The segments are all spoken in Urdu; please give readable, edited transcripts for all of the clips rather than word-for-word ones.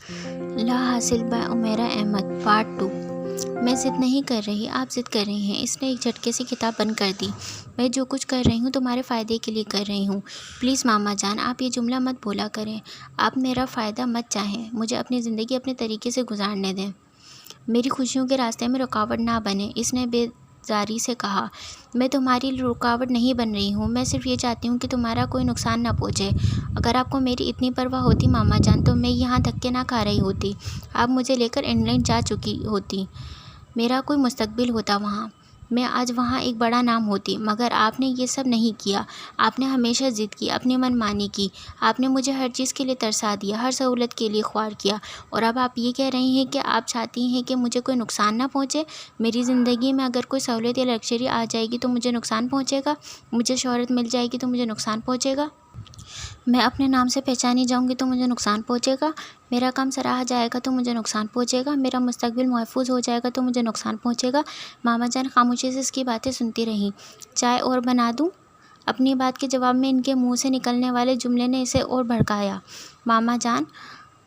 لا حاصل بائی عمیرہ احمد پارٹ 2۔ میں ضد نہیں کر رہی، آپ ضد کر رہے ہیں۔ اس نے ایک جھٹکے سے کتاب بند کر دی۔ میں جو کچھ کر رہی ہوں تمہارے فائدے کے لیے کر رہی ہوں۔ پلیز ماما جان، آپ یہ جملہ مت بولا کریں۔ آپ میرا فائدہ مت چاہیں، مجھے اپنی زندگی اپنے طریقے سے گزارنے دیں، میری خوشیوں کے راستے میں رکاوٹ نہ بنے۔ اس نے بیزاری سے کہا، میں تمہاری رکاوٹ نہیں بن رہی ہوں، میں صرف یہ چاہتی ہوں کہ تمہارا کوئی نقصان نہ پہنچے۔ اگر آپ کو میری اتنی پرواہ ہوتی ماما جان تو میں یہاں دھکے نہ کھا رہی ہوتی، آپ مجھے لے کر انگلینڈ جا چکی ہوتی، میرا کوئی مستقبل ہوتا وہاں، میں آج وہاں ایک بڑا نام ہوتی۔ مگر آپ نے یہ سب نہیں کیا، آپ نے ہمیشہ ضد کی، اپنی من مانی کی، آپ نے مجھے ہر چیز کے لیے ترسا دیا، ہر سہولت کے لیے خوار کیا، اور اب آپ یہ کہہ رہی ہیں کہ آپ چاہتی ہیں کہ مجھے کوئی نقصان نہ پہنچے۔ میری زندگی میں اگر کوئی سہولت یا لگژری آ جائے گی تو مجھے نقصان پہنچے گا، مجھے شہرت مل جائے گی تو مجھے نقصان پہنچے گا، میں اپنے نام سے پہچانی جاؤں گی تو مجھے نقصان پہنچے گا، میرا کام سراہا جائے گا تو مجھے نقصان پہنچے گا، میرا مستقبل محفوظ ہو جائے گا تو مجھے نقصان پہنچے گا۔ ماما جان خاموشی سے اس کی باتیں سنتی رہیں۔ چائے اور بنا دوں؟ اپنی بات کے جواب میں ان کے منہ سے نکلنے والے جملے نے اسے اور بھڑکایا۔ ماما جان،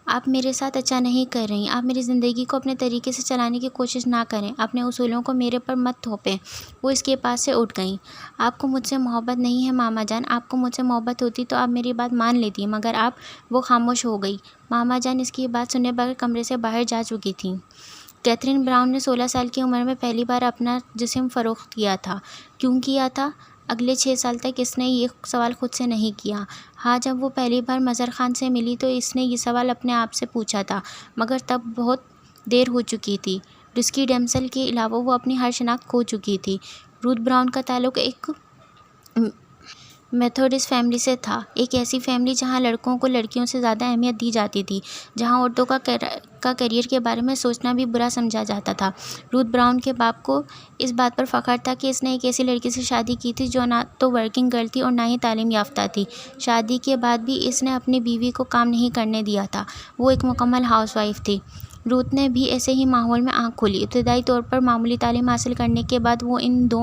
آپ میرے ساتھ اچھا نہیں کر رہی، آپ میری زندگی کو اپنے طریقے سے چلانے کی کوشش نہ کریں، اپنے اصولوں کو میرے پر مت تھوپیں۔ وہ اس کے پاس سے اٹھ گئیں۔ آپ کو مجھ سے محبت نہیں ہے ماما جان، آپ کو مجھ سے محبت ہوتی تو آپ میری بات مان لیتی، مگر وہ خاموش ہو گئی۔ ماما جان اس کی بات سنے بغیر کمرے سے باہر جا چکی تھیں۔ کیتھرین براؤن نے 16 سال کی عمر میں پہلی بار اپنا جسم فروخت کیا تھا۔ کیوں کیا تھا؟ اگلے 6 سال تک اس نے یہ سوال خود سے نہیں کیا۔ ہاں، جب وہ پہلی بار مظہر خان سے ملی تو اس نے یہ سوال اپنے آپ سے پوچھا تھا، مگر تب بہت دیر ہو چکی تھی۔ ڈسکی ڈیمسل کے علاوہ وہ اپنی ہر شناخت کھو چکی تھی۔ روتھ براؤن کا تعلق ایک میتھوڈسٹ فیملی سے تھا، ایک ایسی فیملی جہاں لڑکوں کو لڑکیوں سے زیادہ اہمیت دی جاتی تھی، جہاں عورتوں کا کیریئر کے بارے میں سوچنا بھی برا سمجھا جاتا تھا۔ روتھ براؤن کے باپ کو اس بات پر فخر تھا کہ اس نے ایک ایسی لڑکی سے شادی کی تھی جو نہ تو ورکنگ گرل تھی اور نہ ہی تعلیم یافتہ تھی۔ شادی کے بعد بھی اس نے اپنی بیوی کو کام نہیں کرنے دیا تھا، وہ ایک مکمل ہاؤس وائف تھی۔ روتھ نے بھی ایسے ہی ماحول میں آنکھ کھولی۔ ابتدائی طور پر معمولی تعلیم حاصل کرنے کے بعد وہ ان دو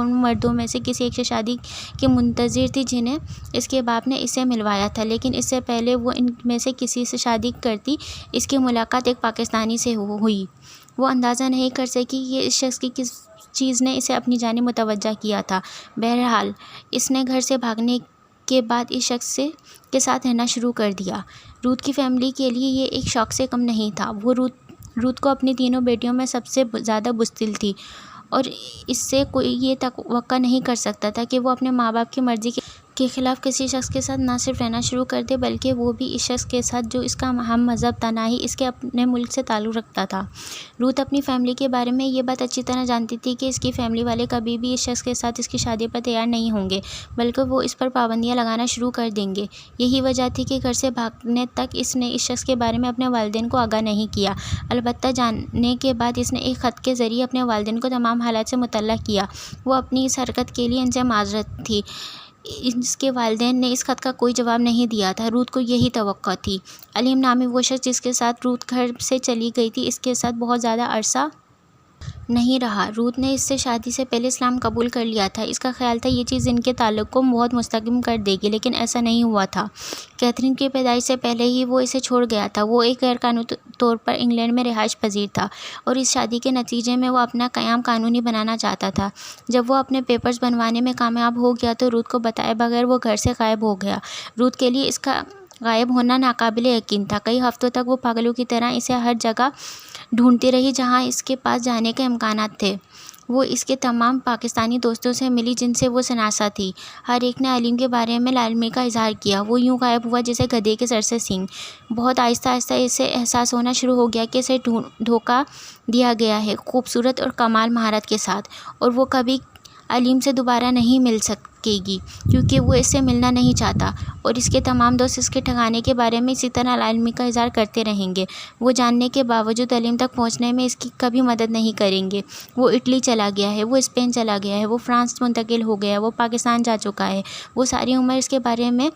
مردوں میں سے کسی ایک سے شادی کی منتظر تھی جنہیں اس کے باپ نے اسے ملوایا تھا، لیکن اس سے پہلے وہ ان میں سے کسی سے شادی کرتی اس کی ملاقات ایک پاکستانی سے ہوئی۔ وہ اندازہ نہیں کر سکی کہ اس شخص کی کس چیز نے اسے اپنی جانب متوجہ کیا تھا۔ بہرحال اس نے گھر سے بھاگنے کے بعد اس شخص کے ساتھ رہنا شروع کر دیا۔ روتھ کی فیملی کے لیے یہ ایک شوق سے کم نہیں تھا۔ وہ روتھ کو اپنی تینوں بیٹیوں میں سب سے زیادہ بزدل تھی، اور اس سے کوئی یہ توقع نہیں کر سکتا تھا کہ وہ اپنے ماں باپ کی مرضی کے خلاف کسی شخص کے ساتھ نہ صرف رہنا شروع کر دے بلکہ وہ بھی اس شخص کے ساتھ جو اس کا ہم مذہب تھا، نہ ہی اس کے اپنے ملک سے تعلق رکھتا تھا۔ روتھ اپنی فیملی کے بارے میں یہ بات اچھی طرح جانتی تھی کہ اس کی فیملی والے کبھی بھی اس شخص کے ساتھ اس کی شادی پر تیار نہیں ہوں گے، بلکہ وہ اس پر پابندیاں لگانا شروع کر دیں گے۔ یہی وجہ تھی کہ گھر سے بھاگنے تک اس نے اس شخص کے بارے میں اپنے والدین کو آگاہ نہیں کیا۔ البتہ جانے کے بعد اس نے ایک خط کے ذریعے اپنے والدین کو تمام حالات سے مطلع کیا۔ وہ اپنی اس حرکت کے لیے ان سے معذرت تھی۔ اس کے والدین نے اس خط کا کوئی جواب نہیں دیا تھا۔ روتھ کو یہی توقع تھی۔ علیم نامی وہ شخص جس کے ساتھ روتھ گھر سے چلی گئی تھی اس کے ساتھ بہت زیادہ عرصہ نہیں رہا۔ روتھ نے اس سے شادی سے پہلے اسلام قبول کر لیا تھا۔ اس کا خیال تھا یہ چیز ان کے تعلق کو بہت مستحکم کر دے گی، لیکن ایسا نہیں ہوا تھا۔ کیتھرین کی پیدائش سے پہلے ہی وہ اسے چھوڑ گیا تھا۔ وہ ایک غیر قانونی طور پر انگلینڈ میں رہائش پذیر تھا اور اس شادی کے نتیجے میں وہ اپنا قیام قانونی بنانا چاہتا تھا۔ جب وہ اپنے پیپرز بنوانے میں کامیاب ہو گیا تو روتھ کو بتائے بغیر وہ گھر سے غائب ہو گیا۔ روتھ کے لیے اس کا غائب ہونا ناقابل یقین تھا۔ کئی ہفتوں تک وہ پاگلوں کی طرح اسے ہر جگہ ڈھونڈتی رہی جہاں اس کے پاس جانے کے امکانات تھے۔ وہ اس کے تمام پاکستانی دوستوں سے ملی جن سے وہ شناسا تھی۔ ہر ایک نے علیم کے بارے میں لاعلمی کا اظہار کیا۔ وہ یوں غائب ہوا جیسے گدھے کے سر سے سینگ۔ بہت آہستہ آہستہ اسے احساس ہونا شروع ہو گیا کہ اسے دھوکہ دیا گیا ہے، خوبصورت اور کمال مہارت کے ساتھ، اور وہ کبھی علیم سے دوبارہ نہیں مل سکے گی کیونکہ وہ اس سے ملنا نہیں چاہتا، اور اس کے تمام دوست اس کے ٹھکانے کے بارے میں اسی طرح لاعلمی کا اظہار کرتے رہیں گے۔ وہ جاننے کے باوجود علیم تک پہنچنے میں اس کی کبھی مدد نہیں کریں گے۔ وہ اٹلی چلا گیا ہے، وہ اسپین چلا گیا ہے، وہ فرانس منتقل ہو گیا ہے، وہ پاکستان جا چکا ہے۔ وہ ساری عمر اس کے بارے میں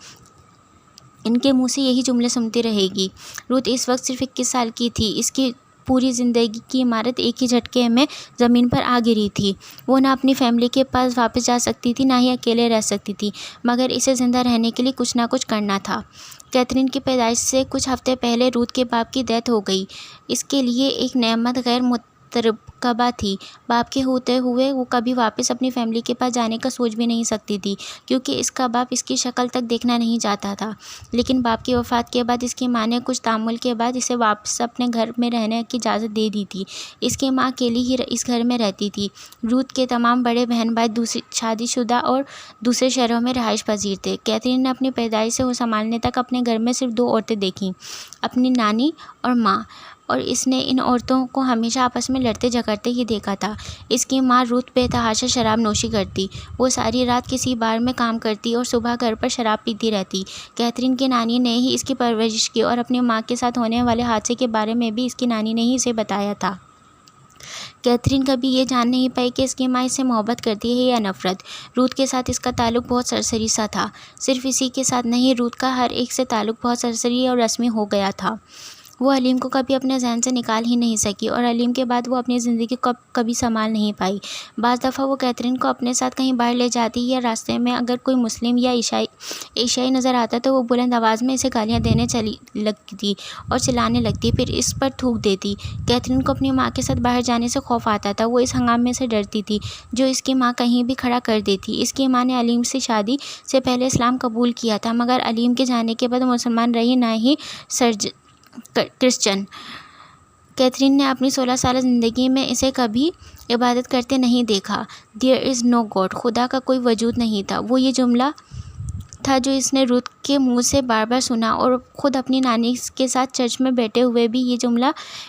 ان کے منہ سے یہی جملے سنتی رہے گی۔ روتھ اس وقت صرف 21 سال کی تھی۔ اس کی پوری زندگی کی عمارت ایک ہی جھٹکے میں زمین پر آ گری تھی۔ وہ نہ اپنی فیملی کے پاس واپس جا سکتی تھی، نہ ہی اکیلے رہ سکتی تھی، مگر اسے زندہ رہنے کے لیے کچھ نہ کچھ کرنا تھا۔ کیتھرین کی پیدائش سے کچھ ہفتے پہلے روتھ کے باپ کی ڈیتھ ہو گئی۔ اس کے لیے ایک نعمت غیر مترقبہ تھی۔ باپ کے ہوتے ہوئے وہ کبھی واپس اپنی فیملی کے پاس جانے کا سوچ بھی نہیں سکتی تھی، کیونکہ اس کا باپ اس کی شکل تک دیکھنا نہیں چاہتا تھا۔ لیکن باپ کی وفات کے بعد اس کی ماں نے کچھ تامل کے بعد اسے واپس اپنے گھر میں رہنے کی اجازت دے دی تھی۔ اس کی ماں اکیلی ہی اس گھر میں رہتی تھی۔ روتھ کے تمام بڑے بہن بھائی شادی شدہ اور دوسرے شہروں میں رہائش پذیر تھے۔ کیتھرین نے اپنی پیدائش سے وہ سنبھالنے تک اپنے گھر میں صرف 2 عورتیں دیکھیں، اپنی نانی اور ماں، اور اس نے ان عورتوں کو ہمیشہ آپس میں لڑتے جھگڑتے ہی دیکھا تھا۔ اس کی ماں روتھ بے تحاشا شراب نوشی کرتی۔ وہ ساری رات کسی بار میں کام کرتی اور صبح گھر پر شراب پیتی رہتی۔ کیتھرین کی نانی نے ہی اس کی پرورش کی اور اپنی ماں کے ساتھ ہونے والے حادثے کے بارے میں بھی اس کی نانی نے ہی اسے بتایا تھا۔ کیتھرین کبھی یہ جان نہیں پائی کہ اس کی ماں اس سے محبت کرتی ہے یا نفرت۔ روتھ کے ساتھ اس کا تعلق بہت سرسری سا تھا۔ صرف اسی کے ساتھ نہیں، روتھ کا ہر ایک سے تعلق بہت سرسری اور رسمی ہو گیا تھا۔ وہ علیم کو کبھی اپنے ذہن سے نکال ہی نہیں سکی اور علیم کے بعد وہ اپنی زندگی کو کبھی سنبھال نہیں پائی۔ بعض دفعہ وہ کیتھرین کو اپنے ساتھ کہیں باہر لے جاتی یا راستے میں اگر کوئی مسلم یا ایشیائی نظر آتا تو وہ بلند آواز میں اسے گالیاں دینے چلی لگتی اور چلانے لگتی، پھر اس پر تھوک دیتی۔ کیتھرین کو اپنی ماں کے ساتھ باہر جانے سے خوف آتا تھا۔ وہ اس ہنگامے سے ڈرتی تھی جو اس کی ماں کہیں بھی کھڑا کر دیتی۔ اس کی ماں نے علیم سے شادی سے پہلے اسلام قبول کیا تھا، مگر علیم کے جانے کے بعد مسلمان رہی، نہ ہی کرسچن۔ کیتھرین نے اپنی 16 سالہ زندگی میں اسے کبھی عبادت کرتے نہیں دیکھا۔ "There is no God"، خدا کا کوئی وجود نہیں تھا، وہ یہ جملہ تھا جو اس نے روتھ کے منہ سے بار بار سنا، اور خود اپنی نانی کے ساتھ چرچ میں بیٹھے ہوئے بھی یہ جملہ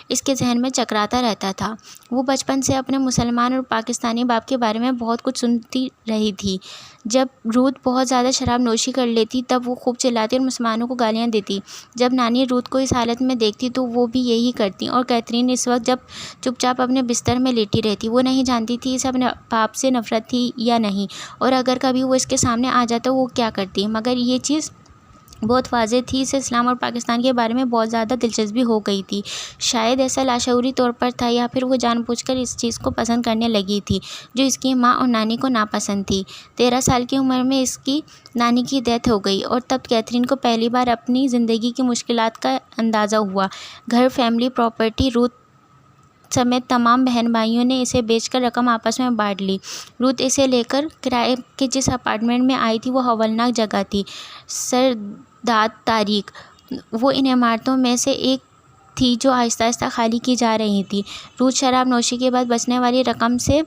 اس کے ذہن میں چکراتا رہتا تھا۔ وہ بچپن سے اپنے مسلمان اور پاکستانی باپ کے بارے میں بہت کچھ سنتی رہی تھی۔ جب روتھ بہت زیادہ شراب نوشی کر لیتی تب وہ خوب چلاتی اور مسلمانوں کو گالیاں دیتی۔ جب نانی روتھ کو اس حالت میں دیکھتی تو وہ بھی یہی کرتی، اور کیتھرین اس وقت جب چپ چاپ اپنے بستر میں لیٹی رہتی۔ وہ نہیں جانتی تھی اسے اپنے باپ سے نفرت تھی یا نہیں، اور اگر کبھی وہ اس کے سامنے آ جاتا وہ کیا کرتی، مگر یہ چیز بہت واضح تھی، اسے اسلام اور پاکستان کے بارے میں بہت زیادہ دلچسپی ہو گئی تھی۔ شاید ایسا لاشعوری طور پر تھا، یا پھر وہ جان بوجھ کر اس چیز کو پسند کرنے لگی تھی جو اس کی ماں اور نانی کو ناپسند تھی۔ 13 سال کی عمر میں اس کی نانی کی ڈیتھ ہو گئی، اور تب کیتھرین کو پہلی بار اپنی زندگی کی مشکلات کا اندازہ ہوا۔ گھر، فیملی، پراپرٹی، روتھ سمیت تمام بہن بھائیوں نے اسے بیچ کر رقم آپس میں بانٹ لی۔ روتھ اسے لے کر کرائے کے جس اپارٹمنٹ میں آئی تھی وہ ہولناک جگہ تھی، سرداد تاریک۔ وہ ان عمارتوں میں سے ایک تھی جو آہستہ آہستہ خالی کی جا رہی تھی۔ روتھ شراب نوشی کے بعد بچنے والی رقم سے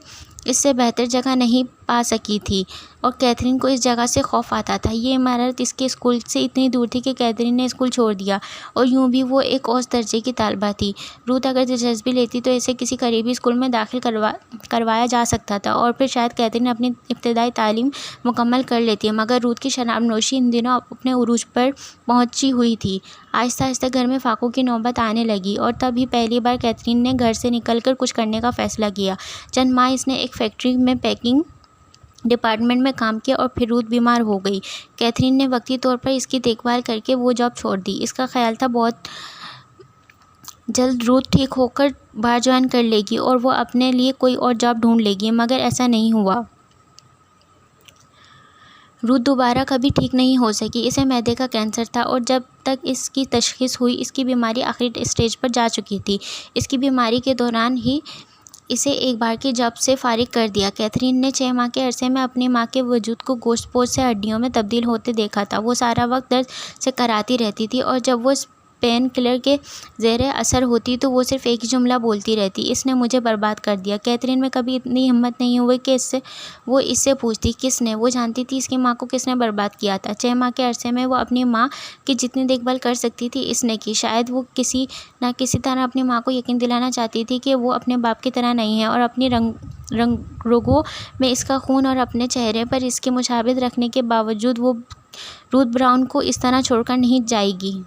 اس سے بہتر جگہ نہیں پا سکی تھی، اور کیتھرین کو اس جگہ سے خوف آتا تھا۔ یہ عمارت اس کے اسکول سے اتنی دور تھی کہ کیتھرین نے اسکول چھوڑ دیا، اور یوں بھی وہ ایک اوسط درجے کی طالبہ تھی۔ روتھ اگر دلچسپی لیتی تو اسے کسی قریبی اسکول میں داخل کروایا جا سکتا تھا، اور پھر شاید کیتھرین اپنی ابتدائی تعلیم مکمل کر لیتی، مگر روتھ کی شراب نوشی ان دنوں اپنے عروج پر پہنچی ہوئی تھی۔ آہستہ آہستہ گھر میں فاقوں کی نوبت آنے لگی، اور تب ہی پہلی بار کیتھرین نے گھر سے نکل کر کچھ کرنے کا فیصلہ کیا۔ چند ماہ اس نے ایک فیکٹری میں پیکنگ ڈپارٹمنٹ میں کام کیا، اور پھر روتھ بیمار ہو گئی۔ کیتھرین نے وقتی طور پر اس کی دیکھ بھال کر کے وہ جاب چھوڑ دی۔ اس کا خیال تھا بہت جلد روتھ ٹھیک ہو کر بار جوائن کر لے گی اور وہ اپنے لیے کوئی اور جاب ڈھونڈ لے گی، مگر ایسا نہیں ہوا۔ روتھ دوبارہ کبھی ٹھیک نہیں ہو سکی۔ اسے معدے کا کینسر تھا، اور جب تک اس کی تشخیص ہوئی اس کی بیماری آخری اسٹیج پر جا چکی تھی۔ اس کی بیماری کے دوران ہی اسے ایک بار کی جاب سے فارغ کر دیا۔ کیتھرین نے 6 ماہ کے عرصے میں اپنی ماں کے وجود کو گوشت پوش سے ہڈیوں میں تبدیل ہوتے دیکھا تھا۔ وہ سارا وقت درد سے کراتی رہتی تھی، اور جب وہ پین کلر کے زیر اثر ہوتی تو وہ صرف ایک ہی جملہ بولتی رہتی: "اس نے مجھے برباد کر دیا"۔ کیتھرین میں کبھی اتنی ہمت نہیں ہوئی کہ وہ اس سے پوچھتی کس نے۔ وہ جانتی تھی اس کی ماں کو کس نے برباد کیا تھا۔ 6 ماہ کے عرصے میں وہ اپنی ماں کی جتنی دیکھ بھال کر سکتی تھی اس نے کی۔ شاید وہ کسی نہ کسی طرح اپنی ماں کو یقین دلانا چاہتی تھی کہ وہ اپنے باپ کی طرح نہیں ہے، اور اپنی رگوں میں اس کا خون اور اپنے چہرے پر اس کی مشابہت رکھنے کے باوجود وہ روتھ براؤن کو اس طرح چھوڑ کر نہیں جائے گی۔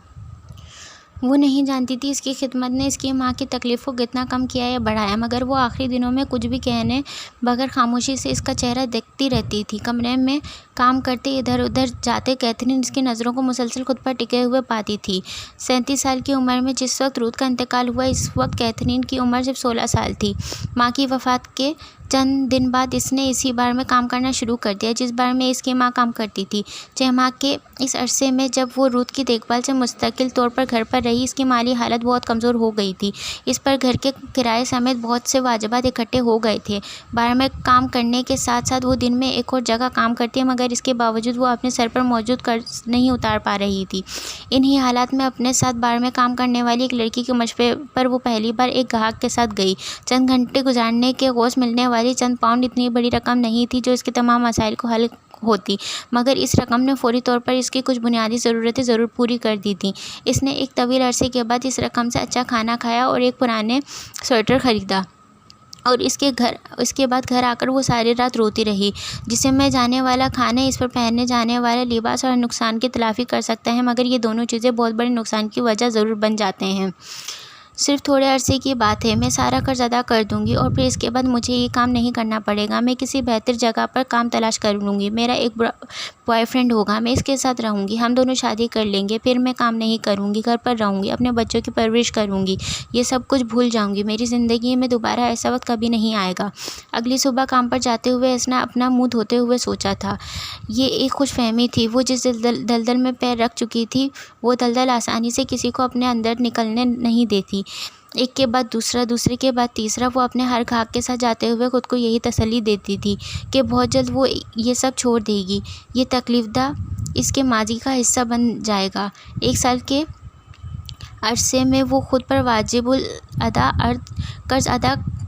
وہ نہیں جانتی تھی اس کی خدمت نے اس کی ماں کی تکلیف کو کتنا کم کیا یا بڑھایا، مگر وہ آخری دنوں میں کچھ بھی کہنے بغیر خاموشی سے اس کا چہرہ دیکھتی رہتی تھی۔ کمرے میں کام کرتے ادھر ادھر جاتے کیتھرین اس کی نظروں کو مسلسل خود پر ٹکے ہوئے پاتی تھی۔ 37 سال کی عمر میں جس وقت رود کا انتقال ہوا، اس وقت کیتھرین کی عمر صرف 16 سال تھی۔ ماں کی وفات کے چند دن بعد اس نے اسی بار میں کام کرنا شروع کر دیا جس بار میں اس کی ماں کام کرتی تھی۔ 6 ماہ کے اس عرصے میں جب وہ رود کی دیکھ بھال سے مستقل طور پر گھر پر رہی، اس کی مالی حالت بہت کمزور ہو گئی تھی۔ اس پر گھر کے کرائے سمیت بہت سے واجبات اکٹھے ہو گئے تھے۔ بار میں کام کرنے کے ساتھ ساتھ وہ دن میں ایک اور جگہ کام کرتی ہے، مگر اس کے باوجود وہ اپنے سر پر موجود قرض نہیں اتار پا رہی تھی۔ انہی حالات میں اپنے ساتھ بار میں کام کرنے والی ایک لڑکی کے مشورے پر وہ پہلی بار ایک گاہک کے ساتھ گئی۔ چند گھنٹے گزارنے کے عوض ملنے والی چند پاؤنڈ اتنی بڑی رقم نہیں تھی جو اس کے تمام مسائل کو حل ہوتی، مگر اس رقم نے فوری طور پر اس کی کچھ بنیادی ضرورتیں ضرور پوری کر دی تھیں۔ اس نے ایک طویل عرصے کے بعد اس رقم سے اچھا کھانا کھایا اور ایک پرانے سویٹر خریدا، اور اس کے بعد گھر آ کر وہ ساری رات روتی رہی۔ جسم میں جانے والا کھانا، اس پر پہننے جانے والا لباس اور نقصان کی تلافی کر سکتا ہے، مگر یہ دونوں چیزیں بہت بڑے نقصان کی وجہ ضرور بن جاتے ہیں۔ صرف تھوڑے عرصے کی بات ہے، میں سارا قرض ادا کر دوں گی اور پھر اس کے بعد مجھے یہ کام نہیں کرنا پڑے گا۔ میں کسی بہتر جگہ پر کام تلاش کر لوں گی، میرا ایک بوائے فرینڈ ہوگا، میں اس کے ساتھ رہوں گی، ہم دونوں شادی کر لیں گے، پھر میں کام نہیں کروں گی، گھر پر رہوں گی، اپنے بچوں کی پرورش کروں گی، یہ سب کچھ بھول جاؤں گی، میری زندگی میں دوبارہ ایسا وقت کبھی نہیں آئے گا۔ اگلی صبح کام پر جاتے ہوئے اس نے اپنا منہ دھوتے ہوئے سوچا تھا۔ یہ ایک خوش فہمی تھی۔ وہ جس دلدل میں پیر رکھ چکی تھی، وہ دلدل آسانی سے کسی کو اپنے اندر نکلنے نہیں دیتی۔ ایک کے بعد دوسرا، دوسرے کے بعد تیسرا، وہ اپنے ہر گاہک کے ساتھ جاتے ہوئے خود کو یہی تسلی دیتی تھی کہ بہت جلد وہ یہ سب چھوڑ دے گی، یہ تکلیف دہ اس کے ماضی کا حصہ بن جائے گا۔ 1 سال کے عرصے میں وہ خود پر واجب الادا قرض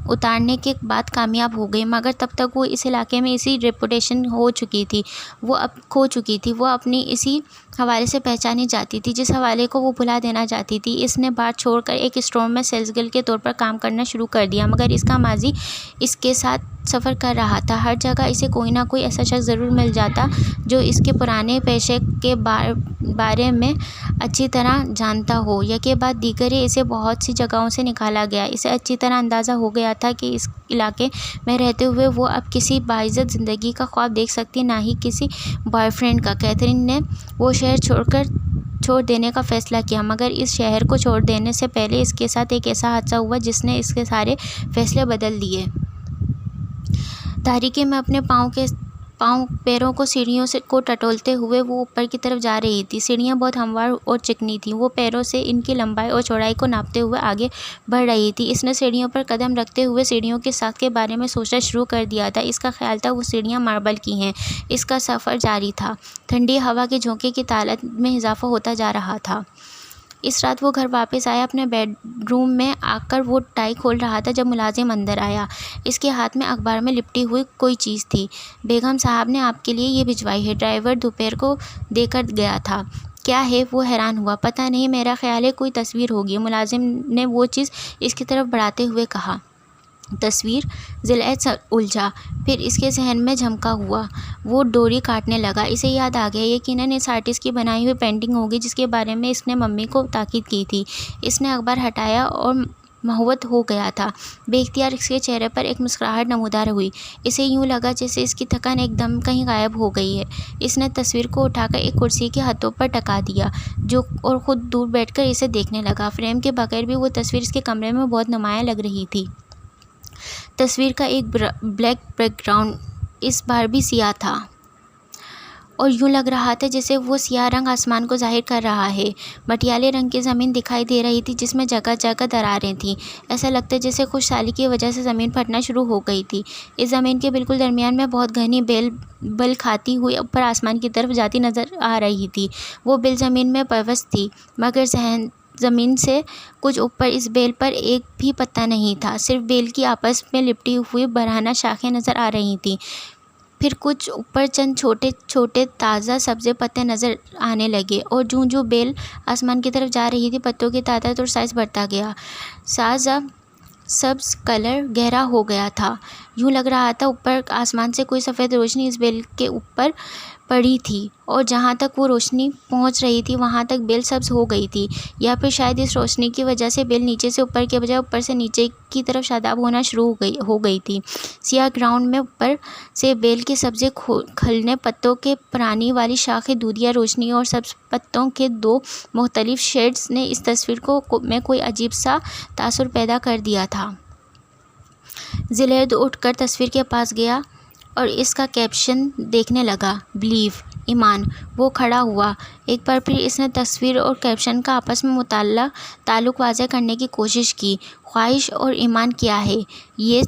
اتارنے کے بعد کامیاب ہو گئی، مگر تب تک وہ اس علاقے میں اسی ریپوٹیشن کھو چکی تھی، وہ اپنی اسی حوالے سے پہچانی جاتی تھی جس حوالے کو وہ بھلا دینا چاہتی تھی۔ اس نے بار چھوڑ کر ایک اسٹور میں سیلز گرل کے طور پر کام کرنا شروع کر دیا، مگر اس کا ماضی اس کے ساتھ سفر کر رہا تھا۔ ہر جگہ اسے کوئی نہ کوئی ایسا شخص ضرور مل جاتا جو اس کے پرانے پیشے کے بارے میں اچھی طرح جانتا ہو۔ یکے بعد دیگر اسے بہت سی جگہوں سے نکالا گیا۔ اسے اچھی طرح اندازہ ہو گیا تھا کہ اس علاقے میں رہتے ہوئے وہ اب کسی باعزت زندگی کا خواب دیکھ سکتی، نہ ہی کسی بوائے فرینڈ کا۔ کیتھرین نے وہ شہر چھوڑ دینے کا فیصلہ کیا، مگر اس شہر کو چھوڑ دینے سے پہلے اس کے ساتھ ایک ایسا حادثہ ہوا جس نے اس کے سارے فیصلے بدل دیے۔ تاریکی میں اپنے پیروں کو سیڑھیوں کو ٹٹولتے ہوئے وہ اوپر کی طرف جا رہی تھی۔ سیڑھیاں بہت ہموار اور چکنی تھیں۔ وہ پیروں سے ان کی لمبائی اور چوڑائی کو ناپتے ہوئے آگے بڑھ رہی تھی۔ اس نے سیڑھیوں پر قدم رکھتے ہوئے سیڑھیوں کی ساخت کے بارے میں سوچنا شروع کر دیا تھا۔ اس کا خیال تھا وہ سیڑھیاں ماربل کی ہیں۔ اس کا سفر جاری تھا۔ ٹھنڈی ہوا کے جھونکے کی طاقت میں اضافہ ہوتا جا رہا تھا۔ اس رات وہ گھر واپس آیا۔ اپنے بیڈ روم میں آ کر وہ ٹائی کھول رہا تھا جب ملازم اندر آیا۔ اس کے ہاتھ میں اخبار میں لپٹی ہوئی کوئی چیز تھی۔ بیگم صاحب نے آپ کے لیے یہ بھجوائی ہے، ڈرائیور دوپہر کو دے کر گیا تھا۔ کیا ہے؟ وہ حیران ہوا۔ پتہ نہیں، میرا خیال ہے کوئی تصویر ہوگی۔ ملازم نے وہ چیز اس کی طرف بڑھاتے ہوئے کہا۔ تصویر؟ ذیل الجھا، پھر اس کے ذہن میں جھمکا ہوا۔ وہ ڈوری کاٹنے لگا۔ اسے یاد آ گیا، یقیناً اس آرٹسٹ کی بنائی ہوئی پینٹنگ ہوگی جس کے بارے میں اس نے ممی کو تاکید کی تھی۔ اس نے اخبار ہٹایا اور مہوت ہو گیا تھا۔ بے اختیار اس کے چہرے پر ایک مسکراہٹ نمودار ہوئی۔ اسے یوں لگا جیسے اس کی تھکن ایک دم کہیں غائب ہو گئی ہے۔ اس نے تصویر کو اٹھا کر ایک کرسی کے ہتھوں پر ٹکا دیا اور خود دور بیٹھ کر اسے دیکھنے لگا۔ فریم کے بغیر بھی وہ تصویر اس کے کمرے میں بہت نمایاں لگ رہی تھی۔ تصویر کا ایک بلیک بیک گراؤنڈ اس بار بھی سیاہ تھا اور یوں لگ رہا تھا جیسے وہ سیاہ رنگ آسمان کو ظاہر کر رہا ہے۔ مٹیالے رنگ کی زمین دکھائی دے رہی تھی جس میں جگہ جگہ دراریں تھیں۔ ایسا لگتا جیسے خشک سالی کی وجہ سے زمین پھٹنا شروع ہو گئی تھی۔ اس زمین کے بالکل درمیان میں بہت گھنی بیل بل کھاتی ہوئی اوپر آسمان کی طرف جاتی نظر آ رہی تھی۔ وہ بیل زمین میں پیوست تھی، مگر زمین سے کچھ اوپر اس بیل پر ایک بھی پتا نہیں تھا۔ صرف بیل کی آپس میں لپٹی ہوئی برہنہ شاخیں نظر آ رہی تھیں۔ پھر کچھ اوپر چند چھوٹے چھوٹے تازہ سبز پتے نظر آنے لگے، اور جوں جوں بیل آسمان کی طرف جا رہی تھی پتوں کی تعداد اور سائز بڑھتا گیا۔ سازا سبز کلر گہرا ہو گیا تھا۔ یوں لگ رہا تھا اوپر آسمان سے کوئی سفید روشنی اس بیل کے اوپر پڑی تھی اور جہاں تک وہ روشنی پہنچ رہی تھی وہاں تک بیل سبز ہو گئی تھی، یا پھر شاید اس روشنی کی وجہ سے بیل نیچے سے اوپر کے بجائے اوپر سے نیچے کی طرف شاداب ہونا شروع ہو گئی تھی۔ سیاہ گراؤنڈ میں اوپر سے بیل کے سبزے کھلنے، پتوں کے پرانی والی شاخیں، دودھیا روشنی اور سبز پتوں کے دو مختلف شیڈز نے اس تصویر میں کوئی عجیب سا تاثر پیدا کر دیا تھا۔ زلیخا اٹھ کر تصویر کے پاس گیا اور اس کا کیپشن دیکھنے لگا، بلیو، ایمان۔ وہ کھڑا ہوا۔ ایک بار پھر اس نے تصویر اور کیپشن کا آپس میں تعلق واضح کرنے کی کوشش کی۔ خواہش اور ایمان کیا ہے؟ یہ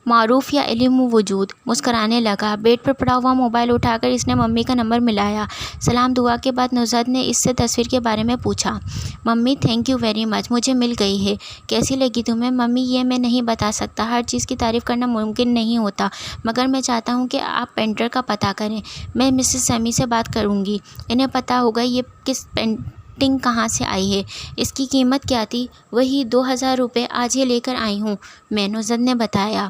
معروف یا علم وجود؟ مسکرانے لگا۔ بیڈ پر پڑا ہوا موبائل اٹھا کر اس نے ممی کا نمبر ملایا۔ سلام دعا کے بعد نوزاد نے اس سے تصویر کے بارے میں پوچھا۔ Mummy thank you very much, مجھے مل گئی ہے۔ کیسی لگی تمہیں؟ ممی یہ میں نہیں بتا سکتا، ہر چیز کی تعریف کرنا ممکن نہیں ہوتا، مگر میں چاہتا ہوں کہ آپ پینٹر کا پتہ کریں۔ میں مسز سیمی سے بات کروں گی، انہیں پتہ ہوگا یہ کس پینٹنگ کہاں سے آئی ہے۔ اس کی قیمت کیا تھی؟ وہی 2000 روپے، آج ہی لے کر آئی ہوں میں، نوزاد نے بتایا۔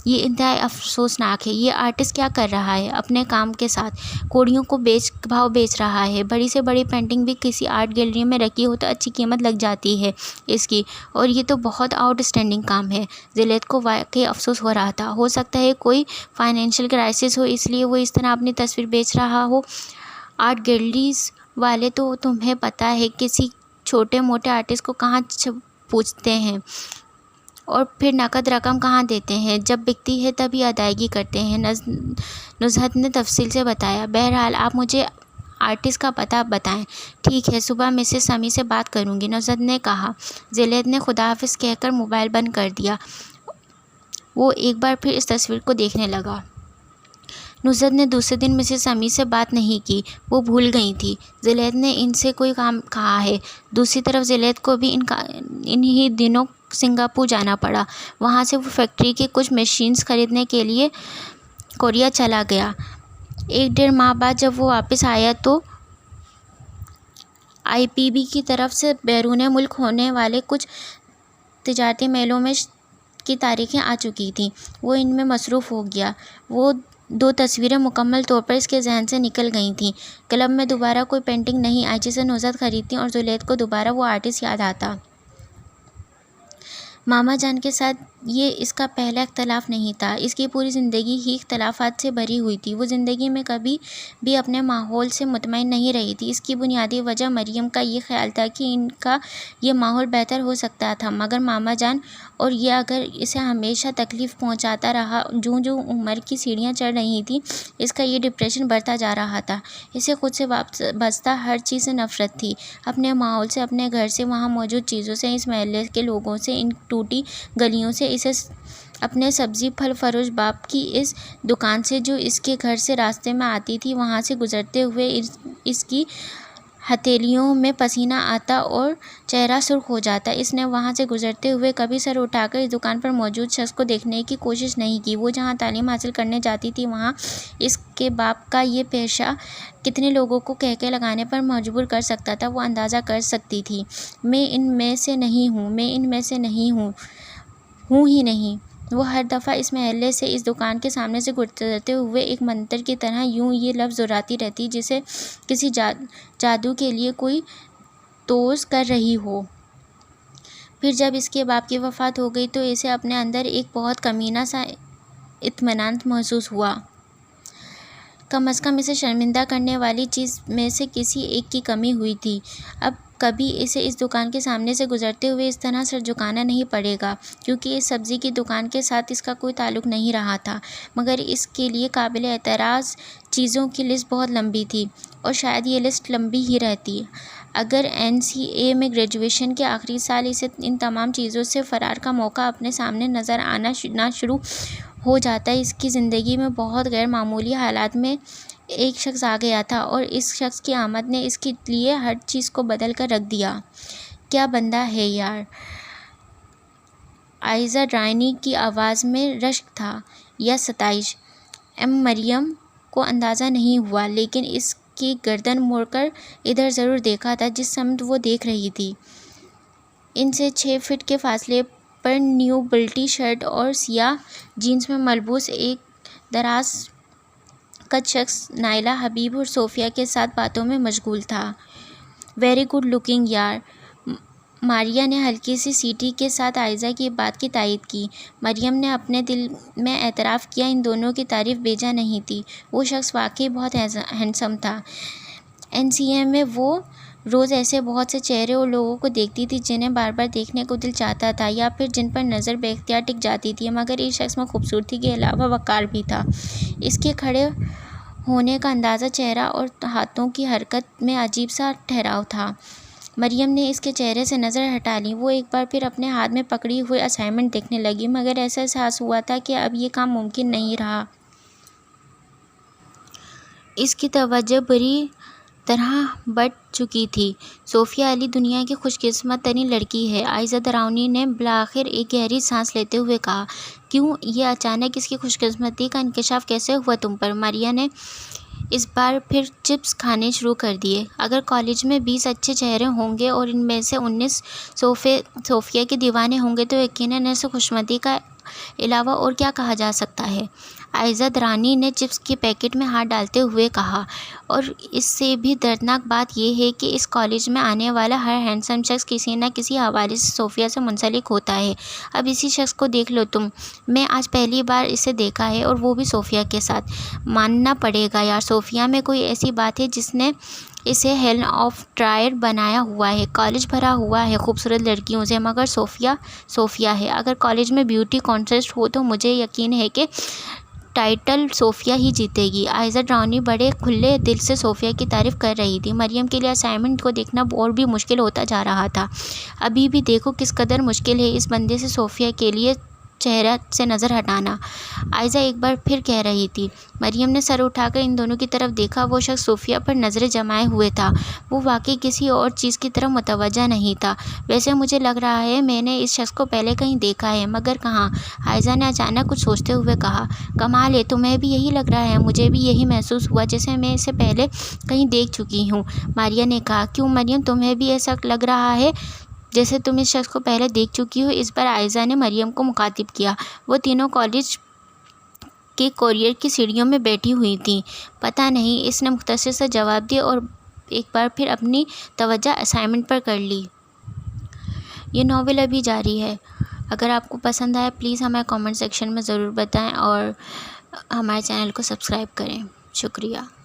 یہ انتہائی افسوسناک ہے۔ یہ آرٹسٹ کیا کر رہا ہے اپنے کام کے ساتھ؟ کوڑیوں کو بھاؤ بیچ رہا ہے۔ بڑی سے بڑی پینٹنگ بھی کسی آرٹ گیلری میں رکھی ہو تو اچھی قیمت لگ جاتی ہے اس کی، اور یہ تو بہت آؤٹ اسٹینڈنگ کام ہے۔ زلیخا کو واقعی افسوس ہو رہا تھا۔ ہو سکتا ہے کوئی فائنینشیل کرائسس ہو، اس لیے وہ اس طرح اپنی تصویر بیچ رہا ہو۔ آرٹ گیلریز والے تو تمہیں پتہ ہے کسی چھوٹے موٹے آرٹسٹ کو کہاں پوچھتے ہیں اور پھر نقد رقم کہاں دیتے ہیں، جب بکتی ہے تبھی ادائیگی کرتے ہیں، نوزاد نے تفصیل سے بتایا۔ بہرحال آپ مجھے آرٹسٹ کا پتہ بتائیں۔ ٹھیک ہے، صبح مسز سیمی سے بات کروں گی، نوزاد نے کہا۔ زلیخا نے خدا حافظ کہہ کر موبائل بند کر دیا۔ وہ ایک بار پھر اس تصویر کو دیکھنے لگا۔ نوزاد نے دوسرے دن مسز سیمی سے بات نہیں کی، وہ بھول گئی تھی زلیخا نے ان سے کوئی کام کہا ہے۔ دوسری طرف زلیخا کو بھی انہی دنوں سنگاپور جانا پڑا۔ وہاں سے وہ فیکٹری کے کچھ مشینز خریدنے کے لیے کوریا چلا گیا۔ 1.5 ماہ بعد جب وہ واپس آیا تو IPB کی طرف سے بیرون ملک ہونے والے کچھ تجارتی میلوں کی تاریخیں آ چکی تھیں۔ وہ ان میں مصروف ہو گیا۔ وہ 2 تصویریں مکمل طور پر اس کے ذہن سے نکل گئی تھیں۔ کلب میں دوبارہ کوئی پینٹنگ نہیں آئی جسے نوزاد خریدتی اور زلیخا کو دوبارہ وہ آرٹسٹ یاد آتا۔ ماما جان کے ساتھ یہ اس کا پہلا اختلاف نہیں تھا۔ اس کی پوری زندگی ہی اختلافات سے بھری ہوئی تھی۔ وہ زندگی میں کبھی بھی اپنے ماحول سے مطمئن نہیں رہی تھی۔ اس کی بنیادی وجہ مریم کا یہ خیال تھا کہ ان کا یہ ماحول بہتر ہو سکتا تھا، مگر ماما جان اور یہ اگر اسے ہمیشہ تکلیف پہنچاتا رہا۔ جوں جوں عمر کی سیڑھیاں چڑھ رہی تھیں، اس کا یہ ڈپریشن بڑھتا جا رہا تھا۔ اسے خود سے وابستہ ہر چیز سے نفرت تھی، اپنے ماحول سے، اپنے گھر سے، وہاں موجود چیزوں سے، اس محلے کے لوگوں سے، ان ٹوٹی گلیوں سے، اسے اپنے سبزی پھل فروش باپ کی اس دکان سے جو اس کے گھر سے راستے میں آتی تھی۔ وہاں سے گزرتے ہوئے اس کی ہتھیلیوں میں پسینہ آتا اور چہرہ سرخ ہو جاتا۔ اس نے وہاں سے گزرتے ہوئے کبھی سر اٹھا کر اس دکان پر موجود شخص کو دیکھنے کی کوشش نہیں کی۔ وہ جہاں تعلیم حاصل کرنے جاتی تھی وہاں اس کے باپ کا یہ پیشہ کتنے لوگوں کو قہقہے لگانے پر مجبور کر سکتا تھا، وہ اندازہ کر سکتی تھی۔ میں ان میں سے نہیں ہوں، میں ان میں سے نہیں ہوں ہی نہیں۔ وہ ہر دفعہ اس محلے سے، اس دکان کے سامنے سے گزرتے ہوئے ایک منتر کی طرح یوں یہ لفظ دہراتی رہتی جیسے کسی جادو کے لیے کوئی توز کر رہی ہو۔ پھر جب اس کے باپ کی وفات ہو گئی تو اسے اپنے اندر ایک بہت کمینہ سا اطمینان محسوس ہوا۔ کم از کم اسے شرمندہ کرنے والی چیز میں سے کسی ایک کی کمی ہوئی تھی۔ اب کبھی اسے اس دکان کے سامنے سے گزرتے ہوئے اس طرح سر جھکانا نہیں پڑے گا، کیونکہ اس سبزی کی دکان کے ساتھ اس کا کوئی تعلق نہیں رہا تھا، مگر اس کے لیے قابل اعتراض چیزوں کی لسٹ بہت لمبی تھی، اور شاید یہ لسٹ لمبی ہی رہتی اگر NCA میں گریجویشن کے آخری سال اسے ان تمام چیزوں سے فرار کا موقع اپنے سامنے نظر آنا نہ شروع ہو جاتا۔ اس کی زندگی میں بہت غیر معمولی حالات میں ایک شخص آ گیا تھا، اور اس شخص کی آمد نے اس کے لیے ہر چیز کو بدل کر رکھ دیا۔ کیا بندہ ہے یار! عائزہ ڈرائنی کی آواز میں رشک تھا یا ستائش، مریم کو اندازہ نہیں ہوا، لیکن اس کی گردن موڑ کر ادھر ضرور دیکھا تھا جس سمت وہ دیکھ رہی تھی۔ ان سے 6 فٹ کے فاصلے پر نیو بلٹی شرٹ اور سیاہ جینس میں ملبوس ایک دراز کا شخص نائلہ حبیب اور صوفیہ کے ساتھ باتوں میں مشغول تھا۔ ویری گڈ لکنگ یار، ماریہ نے ہلکی سی سیٹی کے ساتھ عائزہ کی بات کی تائید کی۔ مریم نے اپنے دل میں اعتراف کیا، ان دونوں کی تعریف بیجا نہیں تھی۔ وہ شخص واقعی بہت ہینڈسم تھا۔ NCM میں وہ روز ایسے بہت سے چہرے اور لوگوں کو دیکھتی تھی جنہیں بار بار دیکھنے کو دل چاہتا تھا، یا پھر جن پر نظر بے اختیار ٹک جاتی تھی، مگر اس شخص میں خوبصورتی کے علاوہ وقار بھی تھا۔ اس کے کھڑے ہونے کا اندازہ، چہرہ اور ہاتھوں کی حرکت میں عجیب سا ٹھہراؤ تھا۔ مریم نے اس کے چہرے سے نظر ہٹا لی۔ وہ ایک بار پھر اپنے ہاتھ میں پکڑی ہوئی اسائنمنٹ دیکھنے لگی، مگر ایسا احساس ہوا تھا کہ اب یہ کام ممکن نہیں رہا۔ اس کی توجہ بری طرح بٹ چکی تھی۔ صوفیہ علی دنیا کی خوش قسمت ترین لڑکی ہے، عائزہ دراونی نے بالآخر ایک گہری سانس لیتے ہوئے کہا۔ کیوں؟ یہ اچانک اس کی خوش قسمتی کا انکشاف کیسے ہوا تم پر؟ ماریہ نے اس بار پھر چپس کھانے شروع کر دیے۔ اگر کالج میں 20 اچھے چہرے ہوں گے اور ان میں سے 19 صوفیہ کے دیوانے ہوں گے تو یقیناً اسے خوش قسمتی کا علاوہ اور کیا کہا جا سکتا ہے؟ عائزہ درانی نے چپس کے پیکٹ میں ہاتھ ڈالتے ہوئے کہا۔ اور اس سے بھی دردناک بات یہ ہے کہ اس کالج میں آنے والا ہر ہینڈسم شخص کسی نہ کسی حوالے سے صوفیہ سے منسلک ہوتا ہے۔ اب اسی شخص کو دیکھ لو تم، میں آج پہلی بار اسے دیکھا ہے، اور وہ بھی صوفیہ کے ساتھ۔ ماننا پڑے گا یار، صوفیہ میں کوئی ایسی بات ہے جس نے اسے ہیلن آف ٹرائر بنایا ہوا ہے۔ کالج بھرا ہوا ہے خوبصورت لڑکیوں سے، مگر صوفیہ ہے۔ اگر کالج میں بیوٹی کانٹیسٹ ہو تو مجھے یقین ہے کہ ٹائٹل صوفیہ ہی جیتے گی۔ عائزہ دراونی بڑے کھلے دل سے صوفیہ کی تعریف کر رہی تھی۔ مریم کے لیے اسائنمنٹ کو دیکھنا اور بھی مشکل ہوتا جا رہا تھا۔ ابھی بھی دیکھو کس قدر مشکل ہے اس بندے سے صوفیہ کے لیے چہرہ سے نظر ہٹانا، عائزہ ایک بار پھر کہہ رہی تھی۔ مریم نے سر اٹھا کر ان دونوں کی طرف دیکھا۔ وہ شخص صوفیہ پر نظریں جمائے ہوئے تھا۔ وہ واقعی کسی اور چیز کی طرف متوجہ نہیں تھا۔ ویسے مجھے لگ رہا ہے میں نے اس شخص کو پہلے کہیں دیکھا ہے، مگر کہاں؟ عائزہ نے اچانک کچھ سوچتے ہوئے کہا۔ کمال ہے، تمہیں بھی یہی لگ رہا ہے؟ مجھے بھی یہی محسوس ہوا جیسے میں اسے پہلے کہیں دیکھ چکی ہوں، ماریہ نے کہا۔ کیوں مریم، تمہیں بھی ایسا لگ رہا ہے جیسے تم اس شخص کو پہلے دیکھ چکی ہو؟ اس بار عائزہ نے مریم کو مخاطب کیا۔ وہ تینوں کالج کے کوریئر کی سیڑھیوں میں بیٹھی ہوئی تھیں۔ پتہ نہیں، اس نے مختصر سا جواب دیا اور ایک بار پھر اپنی توجہ اسائنمنٹ پر کر لی۔ یہ ناول ابھی جاری ہے۔ اگر آپ کو پسند آیا پلیز ہمیں کامنٹ سیکشن میں ضرور بتائیں اور ہمارے چینل کو سبسکرائب کریں۔ شکریہ۔